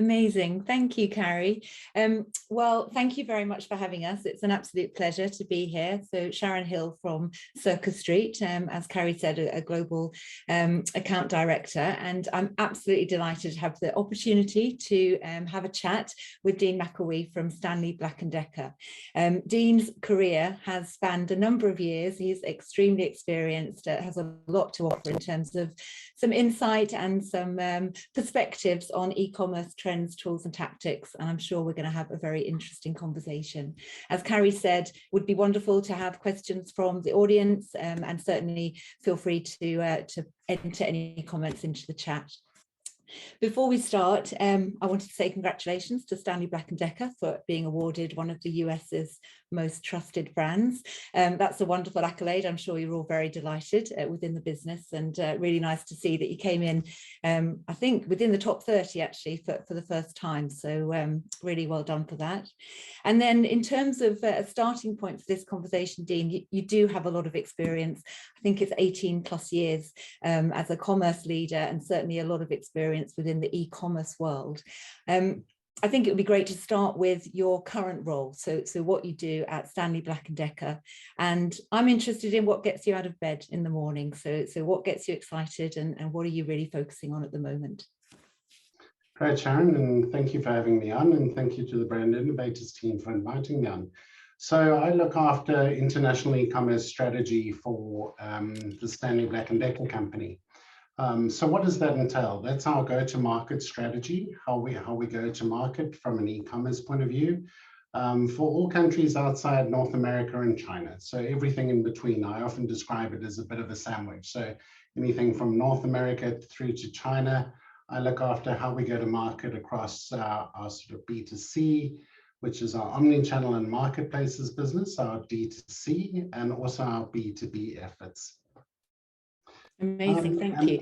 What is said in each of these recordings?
Amazing. Thank you, Carrie. Well, thank you very much for having us. It's an absolute pleasure to be here. So Sharon Hill from Circus Street, as Carrie said, a global account director. And I'm absolutely delighted to have the opportunity to have a chat with Dean McElwee from Stanley Black & Decker. Dean's career has spanned a number of years. He's extremely experienced, has a lot to offer in terms of some insight and some perspectives on e-commerce trends, tools and tactics, and I'm sure we're going to have a very interesting conversation. As Carrie said, would be wonderful to have questions from the audience, and certainly feel free to enter any comments into the chat. Before we start, I wanted to say congratulations to Stanley Black & Decker for being awarded one of the US's most trusted brands. That's a wonderful accolade. I'm sure you're all very delighted within the business, and really nice to see that you came in, I think, within the top 30 actually for the first time. So really well done for that. And then in terms of a starting point for this conversation, Dean, you do have a lot of experience. I think it's 18 plus years as a commerce leader, and certainly a lot of experience within the e-commerce world. I think it would be great to start with your current role. So what you do at Stanley Black & Decker. And I'm interested in what gets you out of bed in the morning. So what gets you excited, and what are you really focusing on at the moment? Great, Sharon, and thank you for having me on, and thank you to the Brand Innovators team for inviting me on. So I look after international e-commerce strategy for the Stanley Black & Decker company. So what does that entail? That's our go-to-market strategy, how we go to market from an e-commerce point of view, for all countries outside North America and China. So everything in between. I often describe it as a bit of a sandwich. So anything from North America through to China, I look after how we go to market across our sort of B2C, which is our omni-channel and marketplaces business, our D2C, and also our B2B efforts. Amazing, thank you.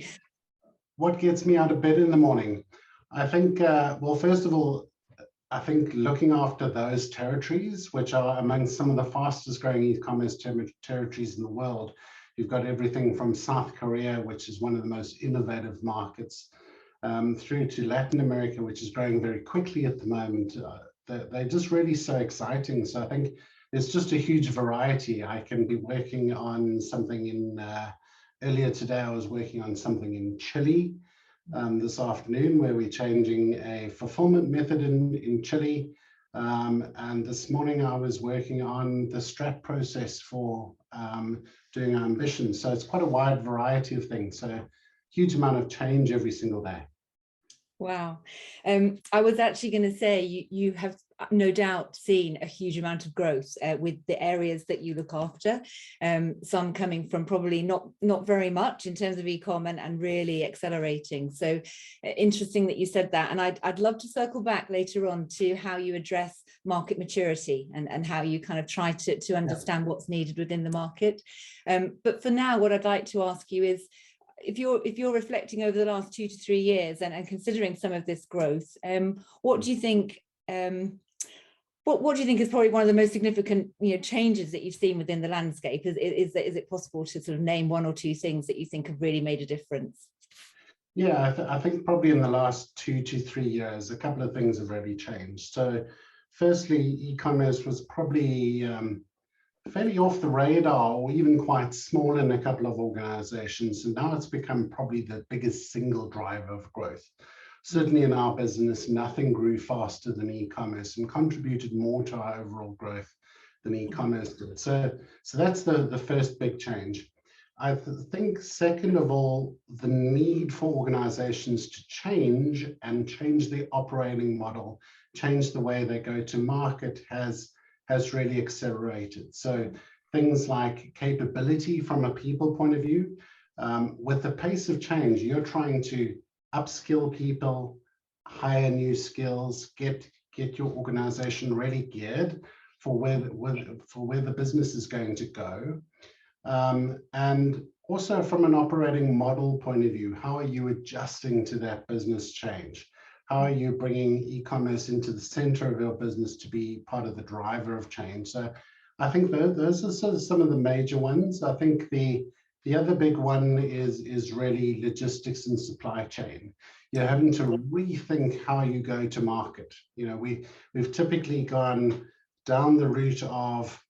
What gets me out of bed in the morning? I think, well, first of all, I think looking after those territories, which are among some of the fastest growing e-commerce territories in the world. You've got everything from South Korea, which is one of the most innovative markets, through to Latin America, which is growing very quickly at the moment. They're just really so exciting. So I think there's just a huge variety. I can be working on something in earlier today, I was working on something in Chile this afternoon, where we're changing a fulfillment method in Chile. And this morning I was working on the strat process for doing our ambition. So it's quite a wide variety of things. So huge amount of change every single day. Wow. I was actually going to say you have no doubt seen a huge amount of growth with the areas that you look after, some coming from probably not very much in terms of e-com and really accelerating. So interesting that you said that, and I'd love to circle back later on to how you address market maturity and how you kind of try to understand what's needed within the market. But for now, what I'd like to ask you is, if you're reflecting over the last 2 to 3 years and considering some of this growth, what do you think? What do you think is probably one of the most significant changes that you've seen within the landscape? Is it possible to sort of name 1 or 2 things that you think have really made a difference? Yeah, I think probably in the last 2 to 3 years, a couple of things have really changed. So firstly, e-commerce was probably fairly off the radar, or even quite small in a couple of organizations. And now it's become probably the biggest single driver of growth. Certainly in our business, nothing grew faster than e-commerce and contributed more to our overall growth than e-commerce did. So that's the first big change. I think second of all, the need for organizations to change the operating model, change the way they go to market has really accelerated. So things like capability from a people point of view, with the pace of change, you're trying to upskill people, hire new skills, get your organization really geared for where the business is going to go. And also from an operating model point of view, how are you adjusting to that business change? How are you bringing e-commerce into the center of your business to be part of the driver of change? So I think those are sort of some of the major ones. I think the The other big one is really logistics and supply chain. You're having to rethink how you go to market. You know, we've typically gone down the route of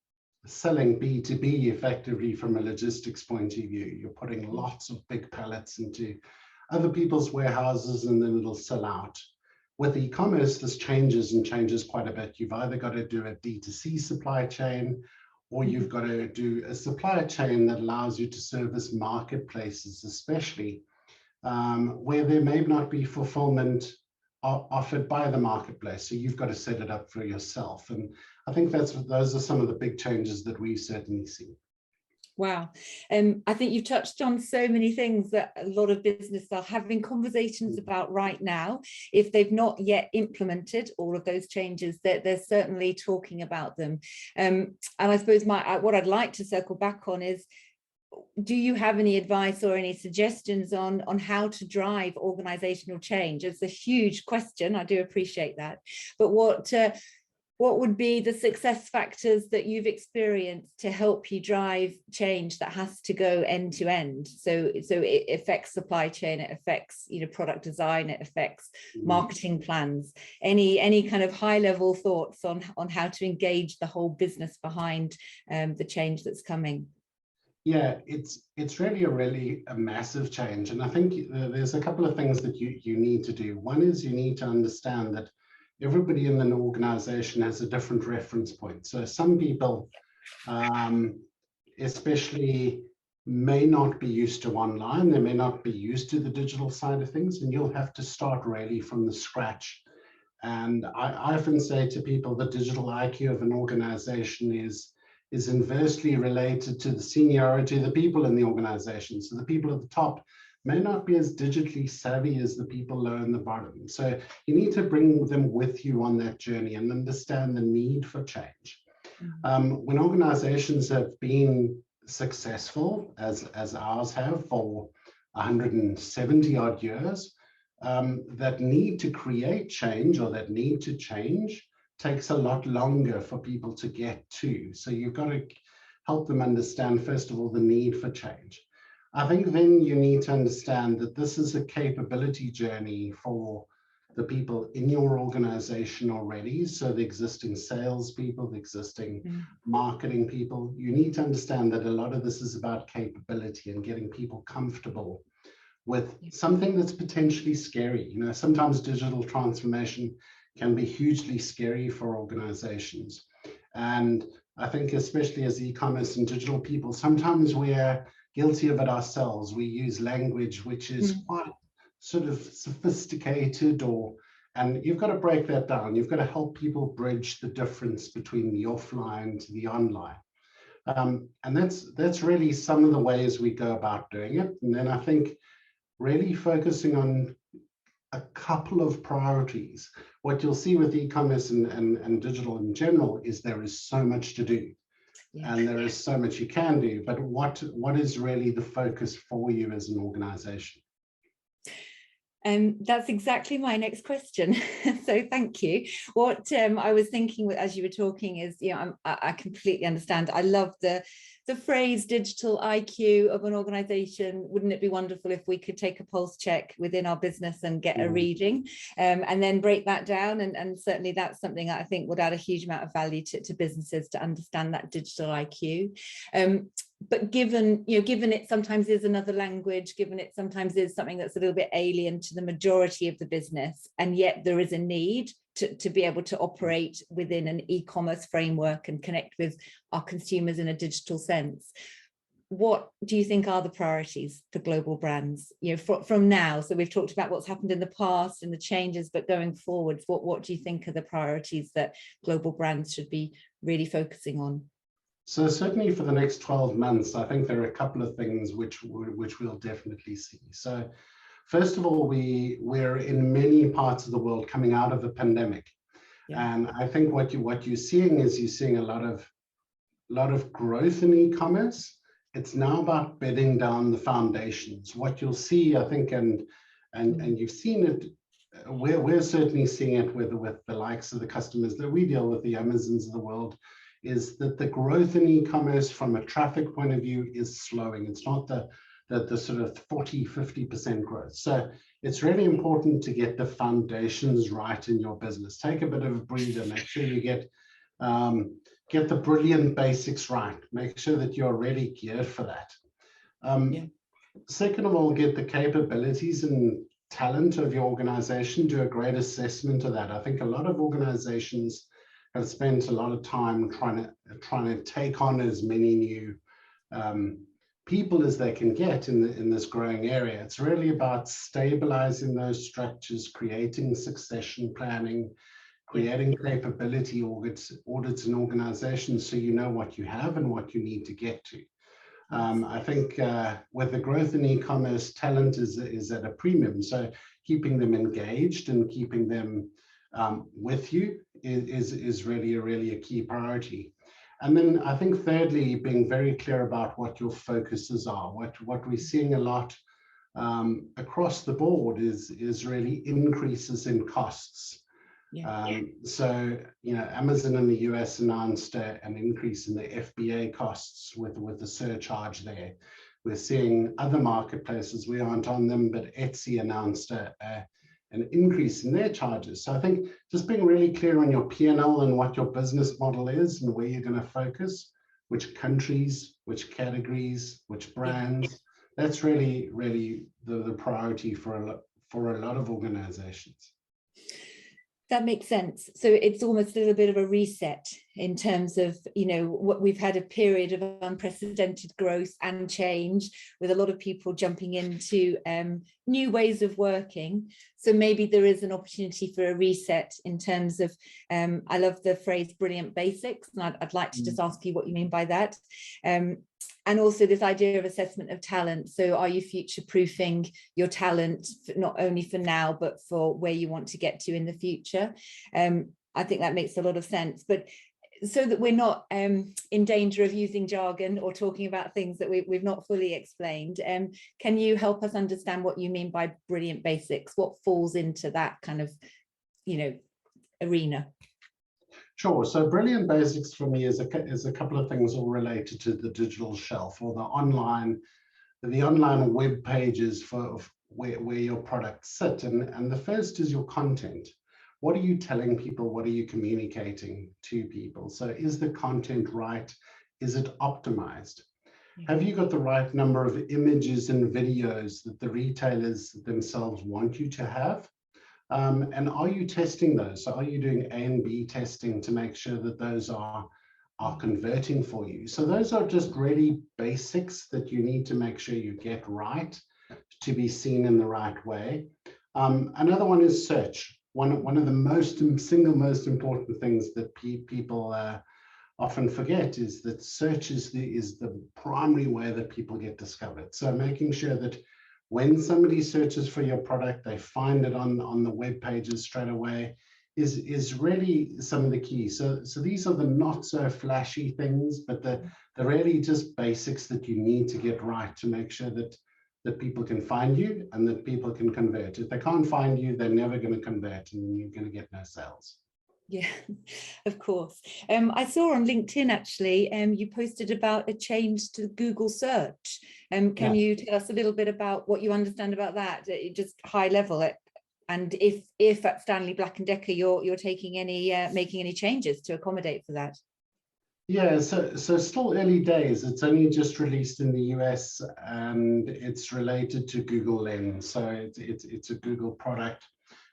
selling B2B effectively from a logistics point of view. You're putting lots of big pallets into other people's warehouses and then it'll sell out. With e-commerce, this changes quite a bit. You've either got to do a D2C supply chain, or you've got to do a supply chain that allows you to service marketplaces, especially where there may not be fulfillment offered by the marketplace. So you've got to set it up for yourself. And I think those are some of the big changes that we certainly see. Wow. I think you've touched on so many things that a lot of businesses are having conversations about right now. If they've not yet implemented all of those changes, they're certainly talking about them. And I suppose what I'd like to circle back on is, do you have any advice or any suggestions on how to drive organizational change? It's a huge question. I do appreciate that. But what would be the success factors that you've experienced to help you drive change that has to go end to end? So it affects supply chain, it affects product design, it affects marketing plans. Any kind of high level thoughts on how to engage the whole business behind the change that's coming? Yeah, it's really a massive change, and I think there's a couple of things that you need to do. One is you need to understand that everybody in an organization has a different reference point. So some people, especially, may not be used to online, they may not be used to the digital side of things, and you'll have to start really from the scratch. And I often say to people, the digital IQ of an organization is inversely related to the seniority of the people in the organization. So the people at the top may not be as digitally savvy as the people low in the bottom. So you need to bring them with you on that journey and understand the need for change. When organizations have been successful, as ours have for 170 odd years, that need to create change or that need to change takes a lot longer for people to get to. So you've got to help them understand, first of all, the need for change. I think then you need to understand that this is a capability journey for the people in your organization already. So the existing sales people, the existing marketing people, you need to understand that a lot of this is about capability and getting people comfortable with something that's potentially scary. Sometimes digital transformation can be hugely scary for organizations. And I think especially as e-commerce and digital people, sometimes we're guilty of it ourselves. We use language which is quite sort of sophisticated, and you've got to break that down. You've got to help people bridge the difference between the offline to the online. And that's really some of the ways we go about doing it. And then I think really focusing on a couple of priorities. What you'll see with e-commerce and digital in general is there is so much to do. And there is so much you can do, but what is really the focus for you as an organization? That's exactly my next question. So thank you. What I was thinking as you were talking is, I completely understand. I love the phrase digital IQ of an organization. Wouldn't it be wonderful if we could take a pulse check within our business and get a reading and then break that down? And certainly that's something I think would add a huge amount of value to businesses to understand that digital IQ. But given it sometimes is another language, given it sometimes is something that's a little bit alien to the majority of the business, and yet there is a need to be able to operate within an e-commerce framework and connect with our consumers in a digital sense. What do you think are the priorities for global brands, from now? So we've talked about what's happened in the past and the changes, but going forward, what do you think are the priorities that global brands should be really focusing on? So certainly for the next 12 months, I think there are a couple of things which we'll definitely see. So first of all, we're in many parts of the world coming out of a pandemic. And I think what you're seeing is you're seeing a lot of growth in e-commerce. It's now about bedding down the foundations. What you'll see, I think, and you've seen it, we're certainly seeing it with the likes of the customers that we deal with, the Amazons of the world. is that the growth in e-commerce from a traffic point of view is slowing. It's not the sort of 40-50% growth. So it's really important to get the foundations right in your business. Take a bit of a breather, make sure you get the brilliant basics right. Make sure that you're really geared for that. Second of all, get the capabilities and talent of your organization, do a great assessment of that. I think a lot of organizations have spent a lot of time trying to take on as many new people as they can get in this growing area. It's really about stabilizing those structures, creating succession planning, creating capability audits and organizations so you know what you have and what you need to get to. I think with the growth in e-commerce, talent is at a premium. So keeping them engaged and keeping them with you is really a key priority. And then I think thirdly, being very clear about what your focuses are. What we're seeing a lot across the board is really increases in costs. So, Amazon in the US announced an increase in the FBA costs with the surcharge there. We're seeing other marketplaces, we aren't on them, but Etsy announced an increase in their charges. So I think just being really clear on your P&L and what your business model is and where you're going to focus, which countries, which categories, which brands, that's really the priority for a lot of organizations. That makes sense. So it's almost a little bit of a reset in terms of, what we've had a period of unprecedented growth and change with a lot of people jumping into new ways of working. So maybe there is an opportunity for a reset in terms of, I love the phrase brilliant basics, and I'd like to just ask you what you mean by that. And also this idea of assessment of talent. So are you future-proofing your talent, not only for now, but for where you want to get to in the future? I think that makes a lot of sense. But so that we're not in danger of using jargon or talking about things that we've not fully explained, can you help us understand what you mean by brilliant basics? What falls into that kind of, arena? Sure. So brilliant basics for me is a couple of things all related to the digital shelf or the online web pages for where your products sit. And the first is your content. What are you telling people? What are you communicating to people? So is the content right? Is it optimized? Have you got the right number of images and videos that the retailers themselves want you to have? And are you testing those? So are you doing A and B testing to make sure that those are converting for you? So those are just really basics that you need to make sure you get right to be seen in the right way. Another one is search. One of the single most important things that people often forget is that search is the primary way that people get discovered. So making sure that when somebody searches for your product, they find it on the web pages straight away is really some of the key. So these are the not so flashy things, but they're really just basics that you need to get right to make sure that people can find you and that people can convert. If they can't find you, they're never going to convert and you're going to get no sales. Yeah, of course. I saw on LinkedIn, actually, you posted about a change to Google search. Can you tell us a little bit about what you understand about that, just high level? And if at Stanley Black & Decker, you're taking making any changes to accommodate for that? Yeah, so still early days. It's only just released in the US and it's related to Google Lens. So it's a Google product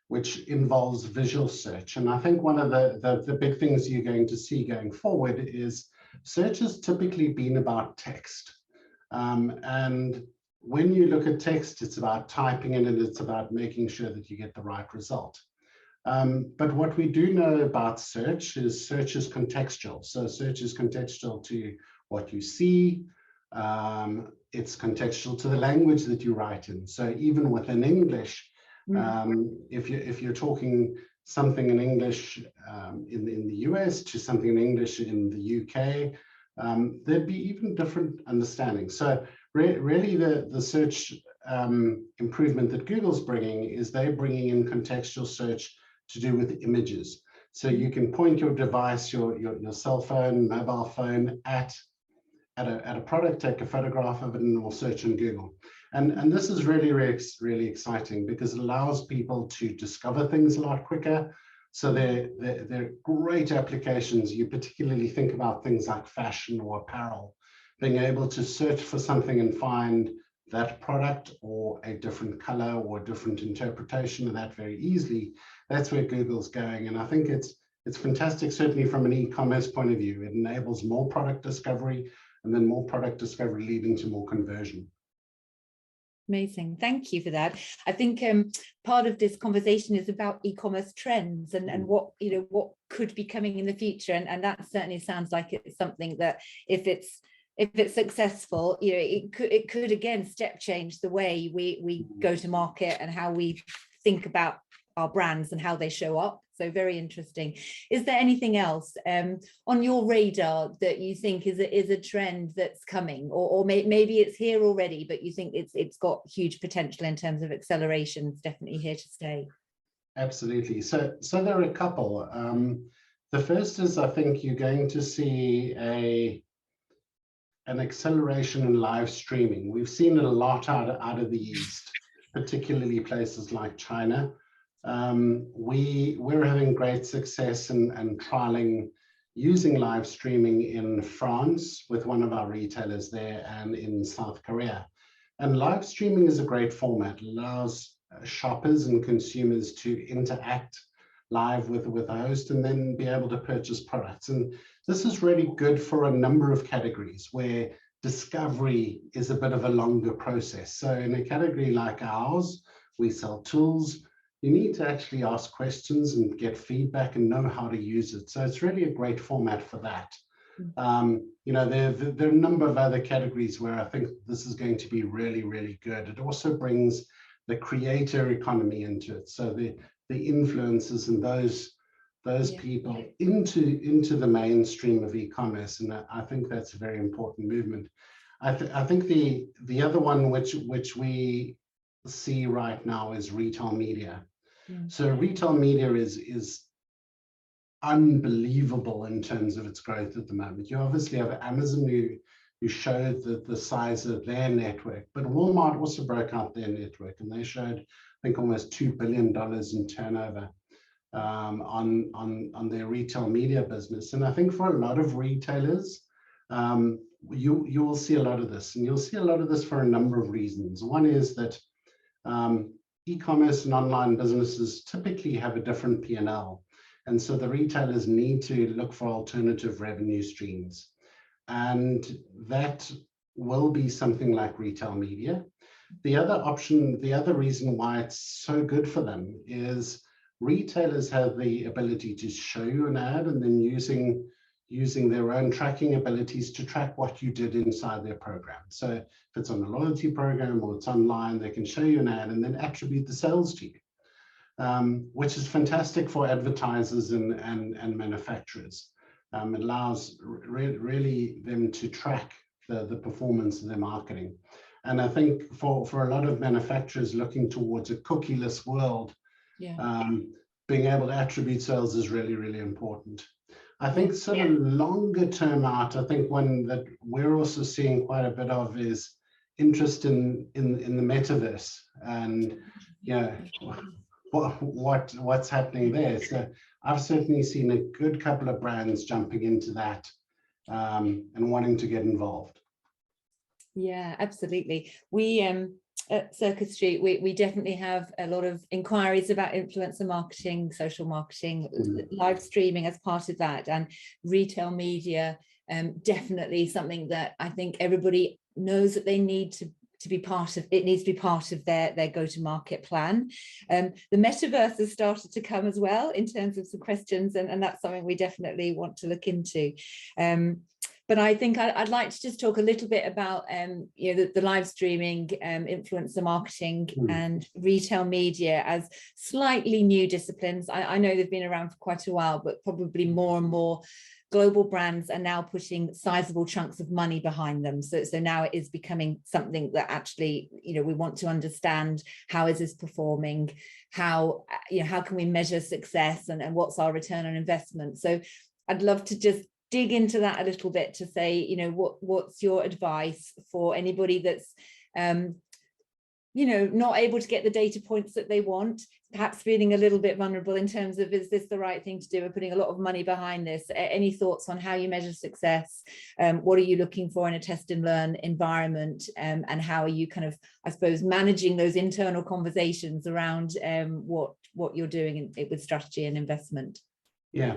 which involves visual search. And I think one of the big things you're going to see going forward is search has typically been about text. And when you look at text, it's about typing in and it's about making sure that you get the right result. But what we do know about search is contextual. So search is contextual to what you see. It's contextual to the language that you write in. So even within English, if you're talking something in English in the US to something in English in the UK, there'd be even different understanding. So really the search improvement that Google's bringing is they're bringing in contextual search to do with images. So you can point your device, your cell phone, mobile phone at a product, take a photograph of it, and we'll search in Google. And this is really, really exciting because it allows people to discover things a lot quicker. So they're great applications. You particularly think about things like fashion or apparel, being able to search for something and find that product or a different color or a different interpretation of that very easily. That's where Google's going. And I think it's fantastic, certainly from an e-commerce point of view. It enables more product discovery, and then more product discovery leading to more conversion. Amazing. Thank you for that. I think part of this conversation is about e-commerce trends and what could be coming in the future. And that certainly sounds like it's something that if it's successful, it could again step change the way we go to market and how we think about our brands and how they show up. So very interesting. Is there anything else on your radar that you think is a trend that's coming, or maybe it's here already, but you think it's got huge potential in terms of acceleration? It's definitely here to stay. Absolutely. So there are a couple. The first is, I think you're going to see an acceleration in live streaming. We've seen it a lot out of the East, particularly places like China. We're having great success and trialing using live streaming in France with one of our retailers there and in South Korea. And live streaming is a great format. It allows shoppers and consumers to interact live with a host and then be able to purchase products. And this is really good for a number of categories where discovery is a bit of a longer process. So in a category like ours, we sell tools. You need to actually ask questions and get feedback and know how to use it. So it's really a great format for that. There are a number of other categories where I think this is going to be really, really good. It also brings the creator economy into it. So the influencers and those people into the mainstream of e-commerce. And I think that's a very important movement. I think the other one which we see right now is retail media. So retail media is unbelievable in terms of its growth at the moment. You obviously have Amazon who showed the size of their network, but Walmart also broke out their network and they showed, I think, almost $2 billion in turnover on their retail media business. And I think for a lot of retailers, you will see a lot of this, and you'll see a lot of this for a number of reasons. One is that e-commerce and online businesses typically have a different P&L. And so the retailers need to look for alternative revenue streams. And that will be something like retail media. The other option, the other reason why it's so good for them is retailers have the ability to show you an ad and then using their own tracking abilities to track what you did inside their program. So if it's on a loyalty program or it's online, they can show you an ad and then attribute the sales to you, which is fantastic for advertisers and manufacturers. It allows really them to track the performance of their marketing. And I think for a lot of manufacturers looking towards a cookieless world, being able to attribute sales is really, really important. I think sort of longer term out, I think one that we're also seeing quite a bit of is interest in the metaverse and what's happening there. So I've certainly seen a good couple of brands jumping into that and wanting to get involved. Yeah, absolutely. We at Circus Street, we definitely have a lot of inquiries about influencer marketing, social marketing, live streaming as part of that, and retail media, definitely something that I think everybody knows that they need to be part of. It needs to be part of their go-to-market plan. The metaverse has started to come as well in terms of some questions, and that's something we definitely want to look into. But I think I'd like to just talk a little bit about the live streaming, influencer marketing and retail media as slightly new disciplines. I know they've been around for quite a while, but probably more and more global brands are now putting sizable chunks of money behind them. So now it is becoming something that actually, we want to understand, how is this performing? How can we measure success, and what's our return on investment? So I'd love to just dig into that a little bit to say, what's your advice for anybody that's, not able to get the data points that they want, perhaps feeling a little bit vulnerable in terms of, is this the right thing to do? We're putting a lot of money behind this. Any thoughts on how you measure success? What are you looking for in a test and learn environment? And how are you kind of, I suppose, managing those internal conversations around what you're doing with strategy and investment? Yeah.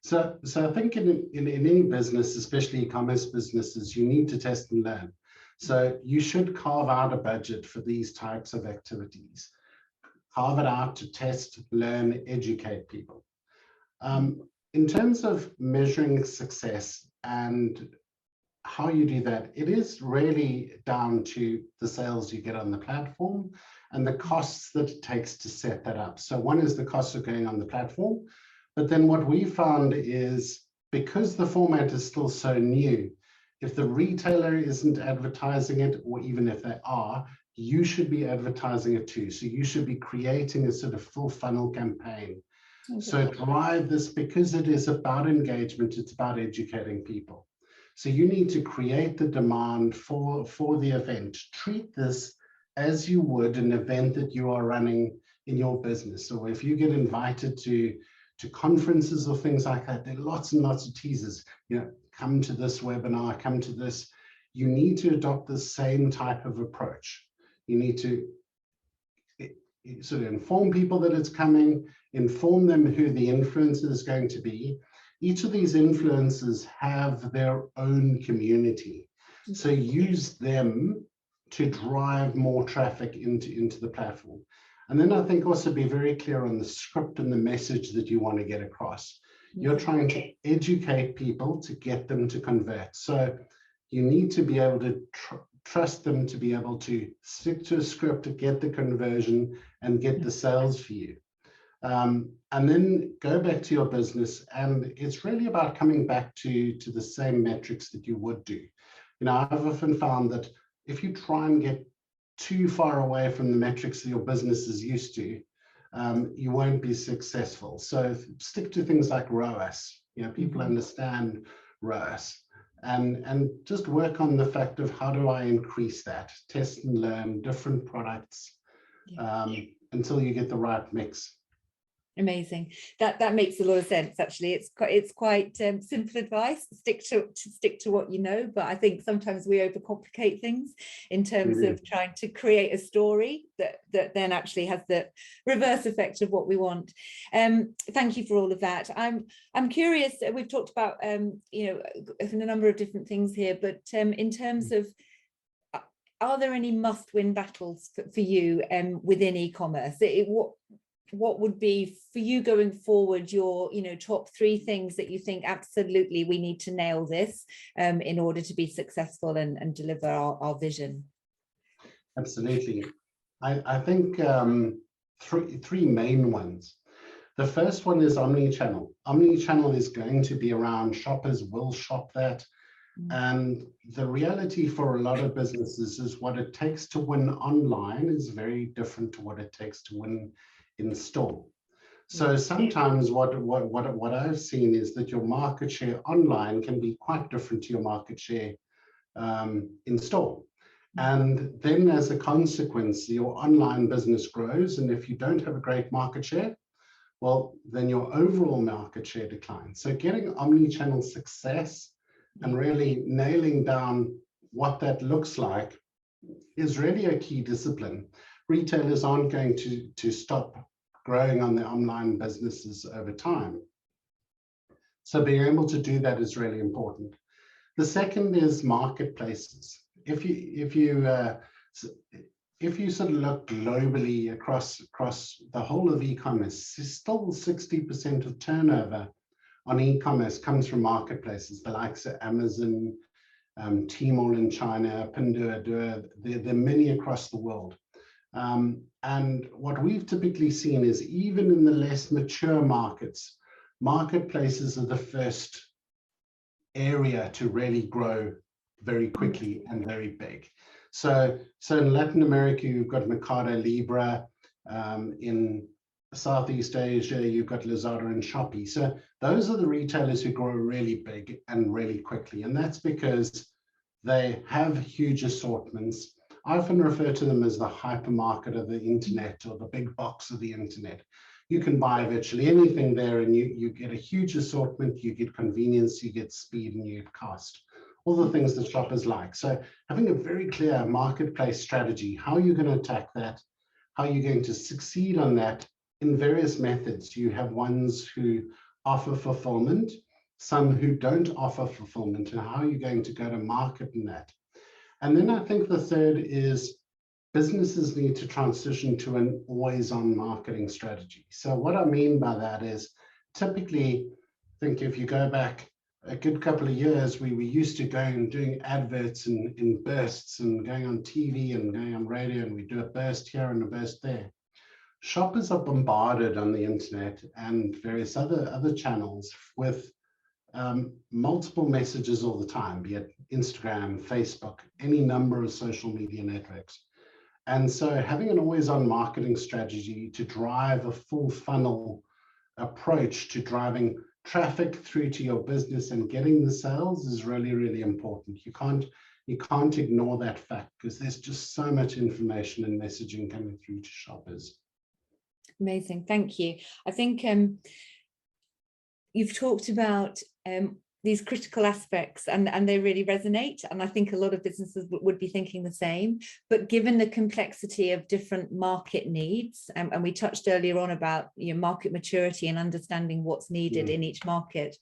So I think in any business, especially e-commerce businesses, you need to test and learn. So you should carve out a budget for these types of activities. Carve it out to test, learn, educate people. In terms of measuring success and how you do that, it is really down to the sales you get on the platform and the costs that it takes to set that up. So one is the cost of going on the platform. But then what we found is, because the format is still so new, if the retailer isn't advertising it, or even if they are, you should be advertising it too. So you should be creating a sort of full funnel campaign. Okay. So drive this, because it is about engagement, it's about educating people. So you need to create the demand for the event. Treat this as you would an event that you are running in your business. So if you get invited to conferences or things like that, there are lots and lots of teasers, come to this webinar, come to this. You need to adopt the same type of approach. You need to sort of inform people that it's coming, inform them who the influencer is going to be. Each of these influencers have their own community. So use them to drive more traffic into the platform. And then I think also be very clear on the script and the message that you want to get across. You're trying to educate people to get them to convert. So you need to be able to trust them to be able to stick to a script to get the conversion and get the sales for you. And then go back to your business. And it's really about coming back to the same metrics that you would do. I've often found that if you try and get too far away from the metrics that your business is used to, you won't be successful. So stick to things like ROAS. People understand ROAS, and just work on the fact of, how do I increase that? Test and learn different products until you get the right mix. Amazing. That makes a lot of sense. Actually, it's quite simple advice. Stick to what you know. But I think sometimes we overcomplicate things in terms of trying to create a story that then actually has the reverse effect of what we want. Thank you for all of that. I'm curious. We've talked about a number of different things here, but in terms of, are there any must-win battles for you within e-commerce? What would be, for you going forward, your top 3 things that you think absolutely we need to nail this in order to be successful and deliver our vision? Absolutely. I think 3 main ones. The first one is omnichannel. Omnichannel is going to be around. Shoppers will shop that. And the reality for a lot of businesses is what it takes to win online is very different to what it takes to win in store. So sometimes what I've seen is that your market share online can be quite different to your market share in store. And then as a consequence, your online business grows. And if you don't have a great market share, well, then your overall market share declines. So getting omnichannel success and really nailing down what that looks like is really a key discipline. Retailers aren't going to stop growing on their online businesses over time. So being able to do that is really important. The second is marketplaces. If you sort of look globally across the whole of e-commerce, still 60% of turnover on e-commerce comes from marketplaces, the likes of Amazon, Tmall in China, Pinduoduo. There are many across the world. And what we've typically seen is even in the less mature markets, marketplaces are the first area to really grow very quickly and very big. So in Latin America, you've got Mercado Libre. In Southeast Asia, you've got Lazada and Shopee. So those are the retailers who grow really big and really quickly. And that's because they have huge assortments. I often refer to them as the hypermarket of the internet, or the big box of the internet. You can buy virtually anything there, and you get a huge assortment, you get convenience, you get speed, and you get cost. All the things that shoppers like. So having a very clear marketplace strategy, how you're going to attack that, how you're going to succeed on that in various methods. You have ones who offer fulfillment, some who don't offer fulfillment, and how you're going to go to market in that. And then I think the third is businesses need to transition to an always-on marketing strategy. So what I mean by that is, typically, I think if you go back a good couple of years, we were used to going and doing adverts in bursts and going on TV and going on radio, and we do a burst here and a burst there. Shoppers are bombarded on the internet and various other channels with multiple messages all the time, be it Instagram, Facebook, any number of social media networks. And so having an always-on marketing strategy to drive a full funnel approach to driving traffic through to your business and getting the sales is really, really important. You can't ignore that fact, because there's just so much information and messaging coming through to shoppers. Amazing, thank you. I think you've talked about these critical aspects, and they really resonate. And I think a lot of businesses would be thinking the same. But given the complexity of different market needs, and we touched earlier on about market maturity and understanding what's needed in each market,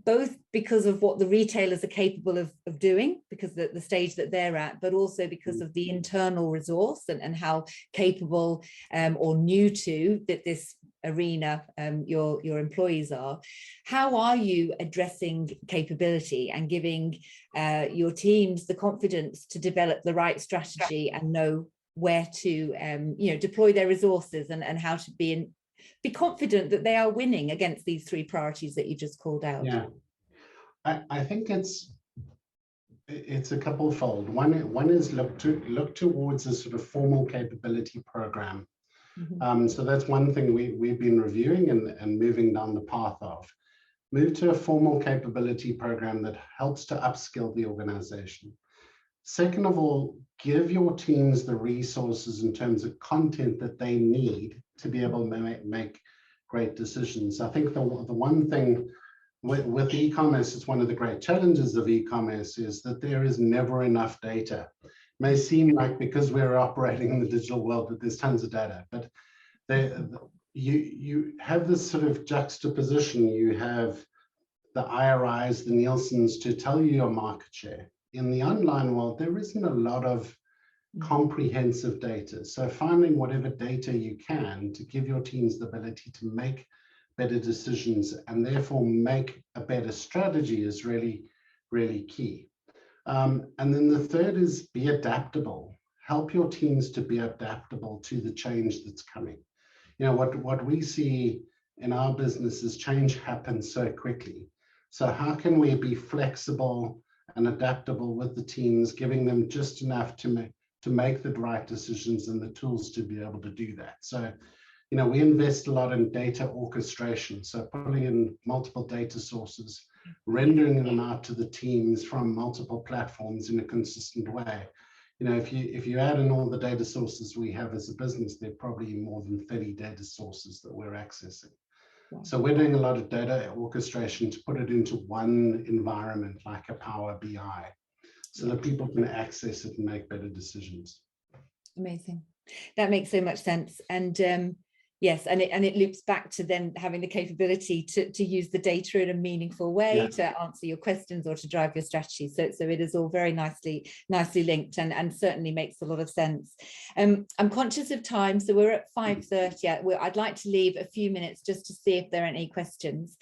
both because of what the retailers are capable of doing, because the stage that they're at, but also because of the internal resource and how capable or new to this arena your employees are. How are you addressing capability and giving your teams the confidence to develop the right strategy and know where to deploy their resources and how to be confident that they are winning against these three priorities that you just called out? Yeah, I think it's a couple-fold. One is look towards a sort of formal capability program. So that's one thing we've been reviewing and moving down the path of. Move to a formal capability program that helps to upskill the organization. Second of all, give your teams the resources in terms of content that they need to be able to make great decisions. I think the one thing with e-commerce, it's one of the great challenges of e-commerce, is that there is never enough data. It may seem like because we're operating in the digital world that there's tons of data, but you have this sort of juxtaposition. You have the IRIs, the Nielsen's to tell you your market share. In the online world, there isn't a lot of comprehensive data. So finding whatever data you can to give your teams the ability to make better decisions and therefore make a better strategy is really, really key. And then the third is be adaptable. Help your teams to be adaptable to the change that's coming. What we see in our business is change happens so quickly. So how can we be flexible and adaptable with the teams, giving them just enough to make the right decisions and the tools to be able to do that? So, we invest a lot in data orchestration. So pulling in multiple data sources, rendering them out to the teams from multiple platforms in a consistent way. If you add in all the data sources we have as a business, there are probably more than 30 data sources that we're accessing. So we're doing a lot of data orchestration to put it into one environment like a Power BI, so that people can access it and make better decisions. Amazing. That makes so much sense. And yes, and it loops back to then having the capability to use the data in a meaningful way to answer your questions or to drive your strategy. So it is all very nicely linked and certainly makes a lot of sense. I'm conscious of time, so we're at 5:30. I'd like to leave a few minutes just to see if there are any questions.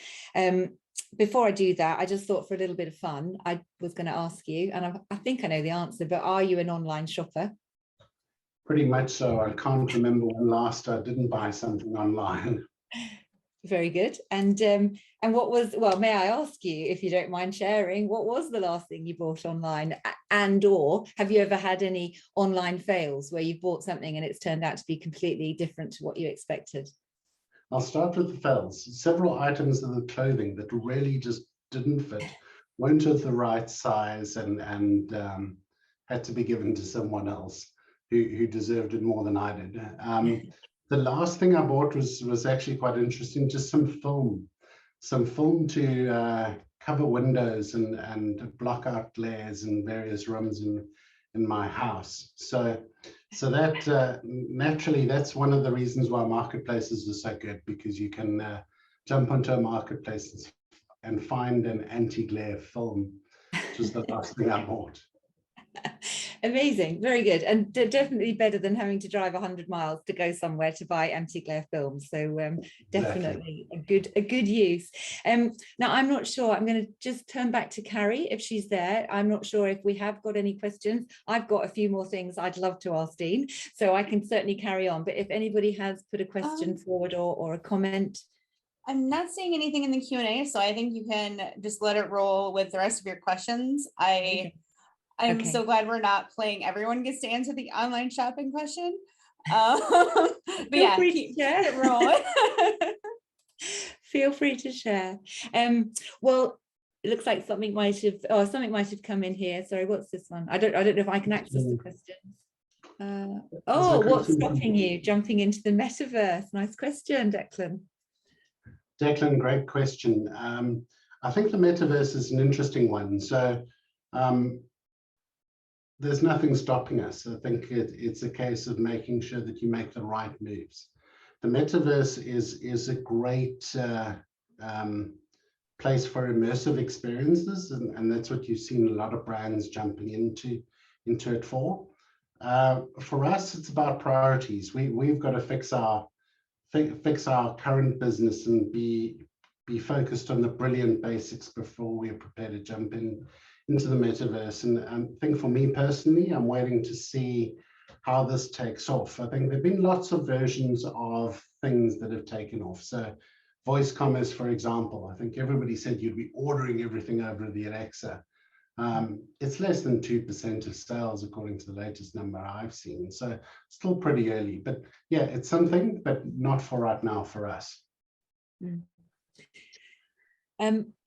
before I do that, I just thought for a little bit of fun, I was going to ask you, and I think I know the answer, but are you an online shopper? Pretty much so. I can't remember when last I didn't buy something online. Very good. And what was, well, may I ask you, if you don't mind sharing, what was the last thing you bought online? And or have you ever had any online fails where you've bought something and it's turned out to be completely different to what you expected? I'll start with the fails. Several items of the clothing that really just didn't fit, weren't of the right size, and had to be given to someone else who deserved it more than I did. The last thing I bought was actually quite interesting, just some film to cover windows and block out glares in various rooms in my house. So that naturally, that's one of the reasons why marketplaces are so good, because you can jump onto a marketplace and find an anti-glare film, which is the last thing I bought. Amazing, very good, and definitely better than having to drive 100 miles to go somewhere to buy anti-glare films. So definitely a good use. Now I'm not sure, I'm going to just turn back to Carrie if she's there. I'm not sure if we have got any questions. I've got a few more things I'd love to ask Dean, so I can certainly carry on, but if anybody has put a question forward or a comment. I'm not seeing anything in the Q&A, so I think you can just let it roll with the rest of your questions. I'm so glad we're not playing everyone gets to answer the online shopping question. But yeah, keep it rolling. Feel free to share. Well, it looks like something might have come in here. Sorry, what's this one? I don't know if I can access the questions. What's stopping you jumping into the metaverse? Nice question, Declan. Declan, great question. I think the metaverse is an interesting one. So there's nothing stopping us. I think it's a case of making sure that you make the right moves. The metaverse is a great place for immersive experiences, and that's what you've seen a lot of brands jumping into it for. For us, it's about priorities. We've got to fix our current business and be focused on the brilliant basics before we're prepared to jump into the metaverse. And I think for me personally, I'm waiting to see how this takes off. I think there have been lots of versions of things that have taken off. So voice commerce, for example, I think everybody said you'd be ordering everything over the Alexa. It's less than 2% of sales, according to the latest number I've seen. So still pretty early, but yeah, it's something, but not for right now for us.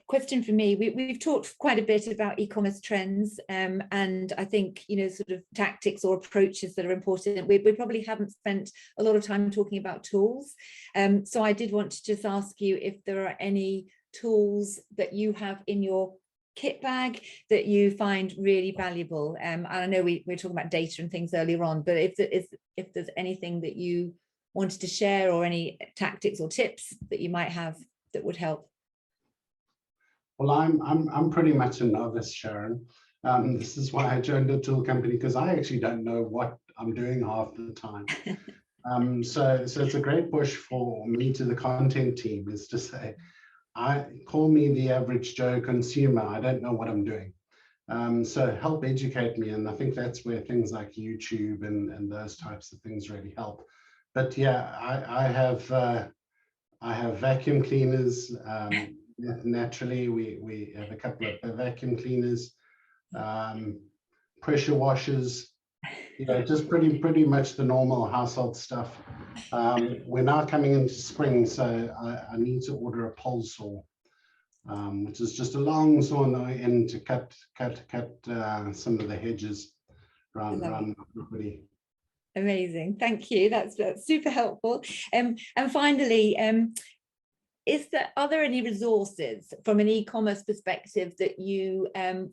Question for me, we've talked quite a bit about e-commerce trends, and I think, sort of tactics or approaches that are important. We probably haven't spent a lot of time talking about tools. So I did want to just ask you if there are any tools that you have in your kit bag that you find really valuable. And I know we were talking about data and things earlier on, but if there's anything that you wanted to share, or any tactics or tips that you might have that would help. Well, I'm pretty much a novice, Sharon. This is why I joined a tool company, because I actually don't know what I'm doing half the time. So it's a great push for me to the content team, is to say, call me the average Joe consumer. I don't know what I'm doing. So help educate me. And I think that's where things like YouTube and those types of things really help. But yeah, I have vacuum cleaners. Naturally, we have a couple of vacuum cleaners, pressure washers, just pretty much the normal household stuff. We're now coming into spring, so I need to order a pole saw, which is just a long saw on the end to cut some of the hedges around the property. Amazing, thank you. That's super helpful. And finally, are there any resources from an e-commerce perspective that you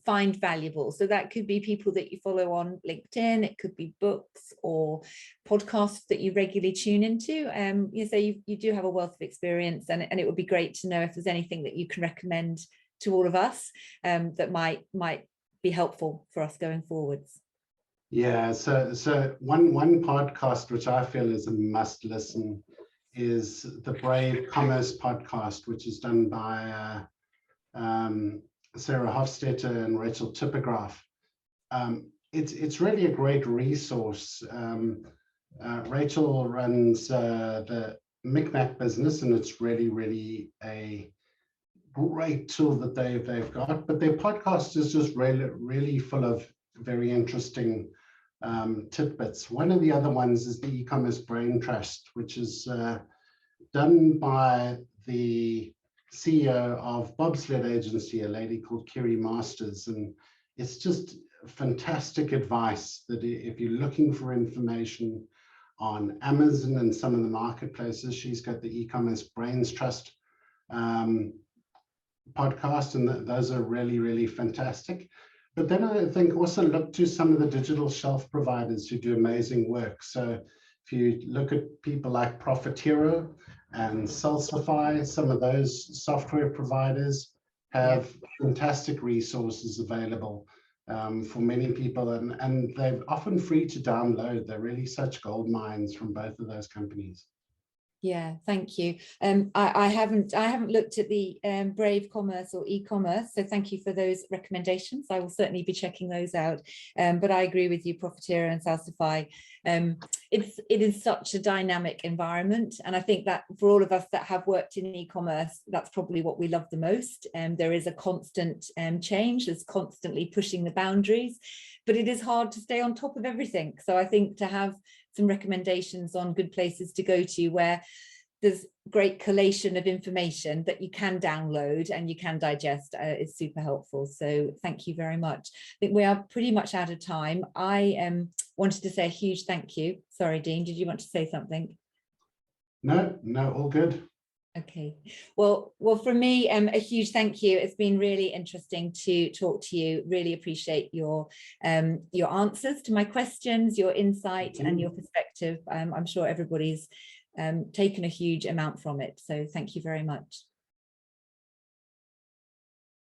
find valuable? So that could be people that you follow on LinkedIn, it could be books or podcasts that you regularly tune into. You say you do have a wealth of experience, and it would be great to know if there's anything that you can recommend to all of us that might be helpful for us going forwards. Yeah, so one podcast which I feel is a must listen is the Brave Commerce podcast, which is done by Sarah Hofstetter and Rachel Tippergraf. It's really a great resource. Rachel runs the Micmac business, and it's really a great tool that they've got. But their podcast is just really full of very interesting tidbits. One of the other ones is the e-commerce brain trust, which is done by the CEO of Bobsled Agency, a lady called Kiri Masters, and it's just fantastic advice that if you're looking for information on Amazon and some of the marketplaces, she's got the e-commerce brains trust podcast, and those are really fantastic. But then I think also look to some of the digital shelf providers who do amazing work. So if you look at people like Profitero and Salsify, some of those software providers have fantastic resources available for many people, and they're often free to download. They're really such gold mines from both of those companies. Yeah, thank you. I haven't looked at the Brave Commerce or eCommerce, so thank you for those recommendations. I will certainly be checking those out. But I agree with you, Profitero and Salsify. It is such a dynamic environment, and I think that for all of us that have worked in e-commerce, that's probably what we love the most. There is a constant change, there's constantly pushing the boundaries, but it is hard to stay on top of everything. So I think to have some recommendations on good places to go to where there's great collation of information that you can download and you can digest is super helpful. So thank you very much. I think we are pretty much out of time. I wanted to say a huge thank you. Sorry, Dean, did you want to say something? No, all good. Okay, well, from me, a huge thank you. It's been really interesting to talk to you. Really appreciate your answers to my questions, your insight and your perspective. I'm sure everybody's taken a huge amount from it. So thank you very much.